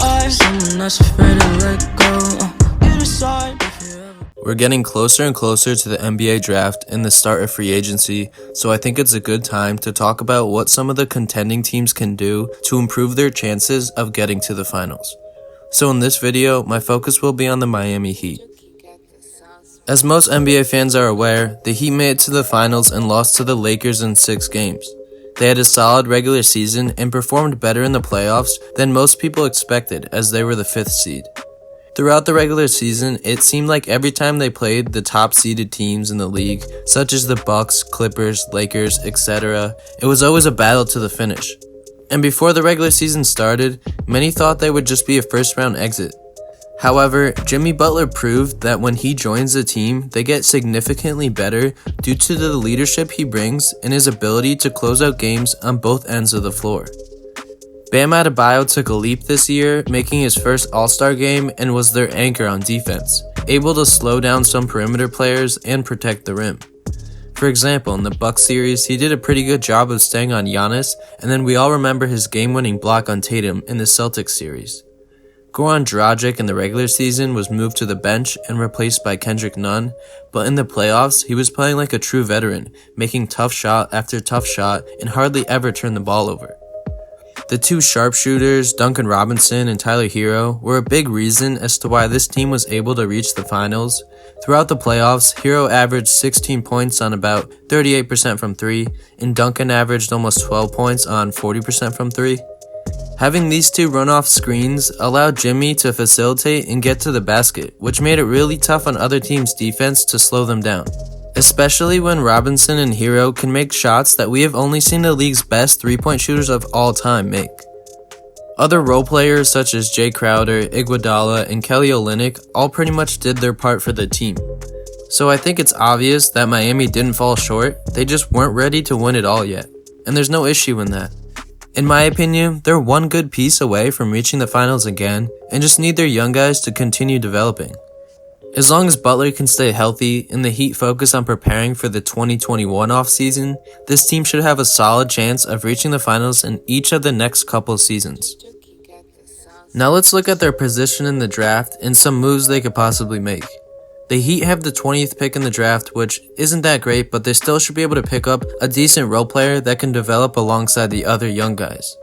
Someone that's afraid to let go. You decide if you ever. We're getting closer and closer to the NBA draft and the start of free agency, so I think it's a good time to talk about what some of the contending teams can do to improve their chances of getting to the finals. So in this video, my focus will be on the Miami Heat. As most NBA fans are aware, the Heat made it to the finals and lost to the Lakers in 6 games. They had a solid regular season and performed better in the playoffs than most people expected, as they were the 5th seed. Throughout the regular season, it seemed like every time they played the top-seeded teams in the league, such as the Bucks, Clippers, Lakers, etc., it was always a battle to the finish. And before the regular season started, many thought they would just be a first-round exit. However, Jimmy Butler proved that when he joins the team, they get significantly better due to the leadership he brings and his ability to close out games on both ends of the floor. Bam Adebayo took a leap this year, making his first All-Star game and was their anchor on defense, able to slow down some perimeter players and protect the rim. For example, in the Bucks series, he did a pretty good job of staying on Giannis, and then we all remember his game-winning block on Tatum in the Celtics series. Goran Dragic in the regular season was moved to the bench and replaced by Kendrick Nunn, but in the playoffs, he was playing like a true veteran, making tough shot after tough shot and hardly ever turned the ball over. The 2 sharpshooters, Duncan Robinson and Tyler Herro, were a big reason as to why this team was able to reach the finals. Throughout the playoffs, Herro averaged 16 points on about 38% from 3, and Duncan averaged almost 12 points on 40% from 3. Having these 2 run off screens allowed Jimmy to facilitate and get to the basket, which made it really tough on other teams' defense to slow them down. Especially when Robinson and Herro can make shots that we have only seen the league's best 3-point shooters of all time make. Other role players such as Jae Crowder, Igoudola, and Kelly Olynyk all pretty much did their part for the team. So I think it's obvious that Miami didn't fall short, they just weren't ready to win it all yet. And there's no issue in that. In my opinion, they're one good piece away from reaching the finals again and just need their young guys to continue developing. As long as Butler can stay healthy and the Heat focus on preparing for the 2021 offseason, this team should have a solid chance of reaching the finals in each of the next couple seasons. Now let's look at their position in the draft and some moves they could possibly make. The Heat have the 20th pick in the draft, which isn't that great, but they still should be able to pick up a decent role player that can develop alongside the other young guys.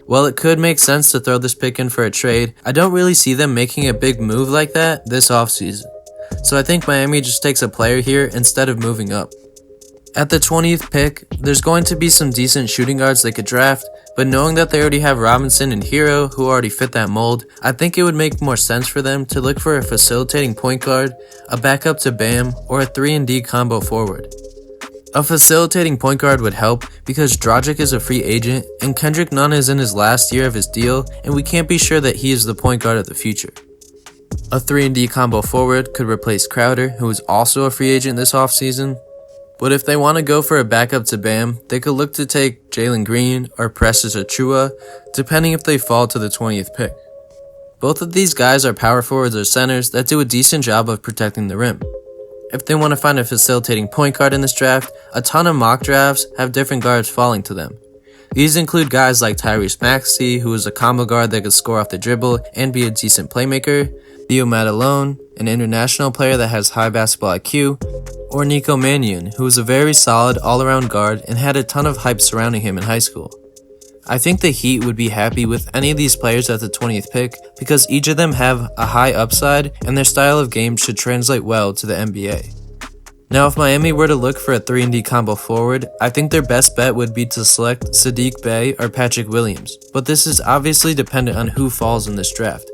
While it could make sense to throw this pick in for a trade, I don't really see them making a big move like that this offseason. So I think Miami just takes a player here instead of moving up. At the 20th pick, there's going to be some decent shooting guards they could draft, but knowing that they already have Robinson and Herro who already fit that mold, I think it would make more sense for them to look for a facilitating point guard, a backup to Bam, or a 3-and-D combo forward. A facilitating point guard would help because Dragic is a free agent and Kendrick Nunn is in his last year of his deal and we can't be sure that he is the point guard of the future. A 3-and-D combo forward could replace Crowder, who is also a free agent this offseason. But if they want to go for a backup to Bam, they could look to take Jaylen Green or Precious Achiuwa, depending if they fall to the 20th pick. Both of these guys are power forwards or centers that do a decent job of protecting the rim. If they want to find a facilitating point guard in this draft, a ton of mock drafts have different guards falling to them. These include guys like Tyrese Maxey, who is a combo guard that could score off the dribble and be a decent playmaker, Theo Matalone, an international player that has high basketball IQ, or Nico Mannion, who is a very solid all-around guard and had a ton of hype surrounding him in high school. I think the Heat would be happy with any of these players at the 20th pick because each of them have a high upside and their style of game should translate well to the NBA. Now if Miami were to look for a 3-and-D combo forward, I think their best bet would be to select Saddiq Bey or Patrick Williams, but this is obviously dependent on who falls in this draft.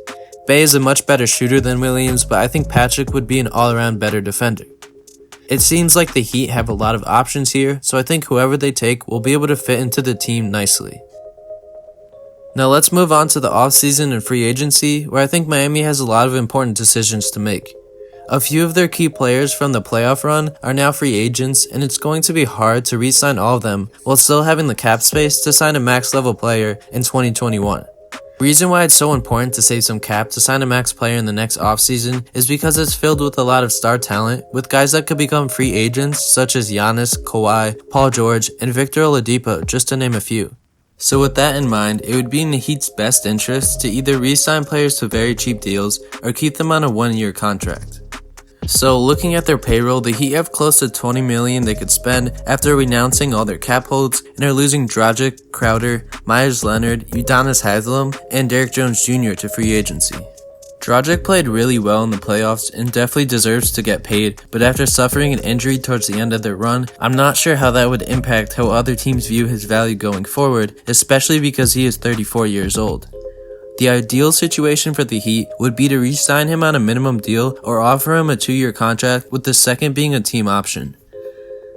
Bey is a much better shooter than Williams, but I think Patrick would be an all-around better defender. It seems like the Heat have a lot of options here, so I think whoever they take will be able to fit into the team nicely. Now let's move on to the offseason and free agency, where I think Miami has a lot of important decisions to make. A few of their key players from the playoff run are now free agents, and it's going to be hard to re-sign all of them while still having the cap space to sign a max-level player in 2021. Reason why it's so important to save some cap to sign a max player in the next offseason is because it's filled with a lot of star talent, with guys that could become free agents such as Giannis, Kawhi, Paul George, and Victor Oladipo, just to name a few. So with that in mind, it would be in the Heat's best interest to either re-sign players to very cheap deals or keep them on a 1-year contract. So looking at their payroll, the Heat have close to $20 million they could spend after renouncing all their cap holds and are losing Dragic, Crowder, Myers Leonard, Udonis Haslem, and Derrick Jones Jr. to free agency. Dragic played really well in the playoffs and definitely deserves to get paid, but after suffering an injury towards the end of their run, I'm not sure how that would impact how other teams view his value going forward, especially because he is 34 years old. The ideal situation for the Heat would be to re-sign him on a minimum deal or offer him a 2-year contract, with the second being a team option.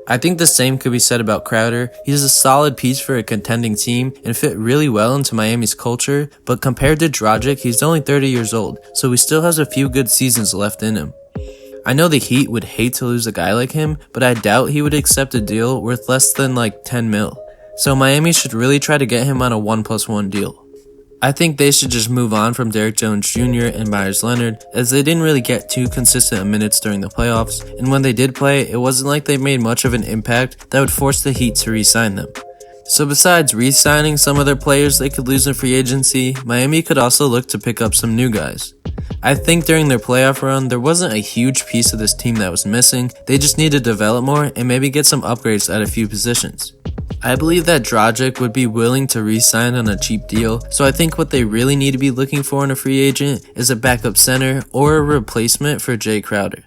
I think the same could be said about Crowder. He's a solid piece for a contending team and fit really well into Miami's culture, but compared to Dragic, he's only 30 years old, so he still has a few good seasons left in him. I know the Heat would hate to lose a guy like him, but I doubt he would accept a deal worth less than like 10 mil. So Miami should really try to get him on a 1+1 deal. I think they should just move on from Derrick Jones Jr. and Myers Leonard, as they didn't really get too consistent minutes during the playoffs, and when they did play, it wasn't like they made much of an impact that would force the Heat to re-sign them. So besides re-signing some of their players they could lose in free agency, Miami could also look to pick up some new guys. I think during their playoff run, there wasn't a huge piece of this team that was missing. They just need to develop more and maybe get some upgrades at a few positions. I believe that Dragic would be willing to re-sign on a cheap deal, so I think what they really need to be looking for in a free agent is a backup center or a replacement for Jae Crowder.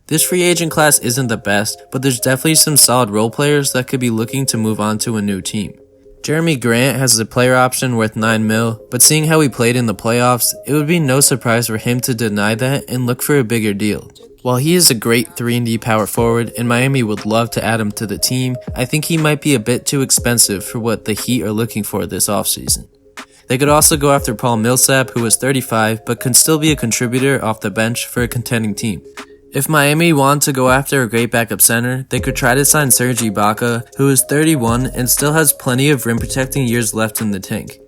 This free agent class isn't the best, but there's definitely some solid role players that could be looking to move on to a new team. Jeremy Grant has a player option worth $9 million, but seeing how he played in the playoffs, it would be no surprise for him to deny that and look for a bigger deal. While he is a great 3-and-D power forward and Miami would love to add him to the team, I think he might be a bit too expensive for what the Heat are looking for this offseason. They could also go after Paul Millsap, who is 35 but can still be a contributor off the bench for a contending team. If Miami want to go after a great backup center, they could try to sign Serge Ibaka, who is 31 and still has plenty of rim protecting years left in the tank.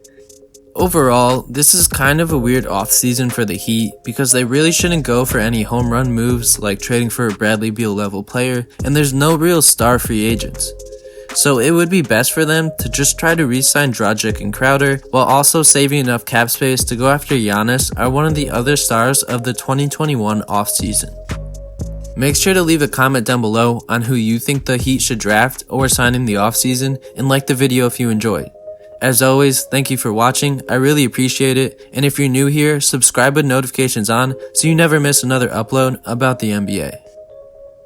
Overall, this is kind of a weird offseason for the Heat because they really shouldn't go for any home run moves like trading for a Bradley Beal level player, and there's no real star free agents. So it would be best for them to just try to re-sign Dragic and Crowder while also saving enough cap space to go after Giannis or one of the other stars of the 2021 offseason. Make sure to leave a comment down below on who you think the Heat should draft or sign in the offseason, and like the video if you enjoyed. As always, thank you for watching, I really appreciate it, and if you're new here, subscribe with notifications on so you never miss another upload about the NBA.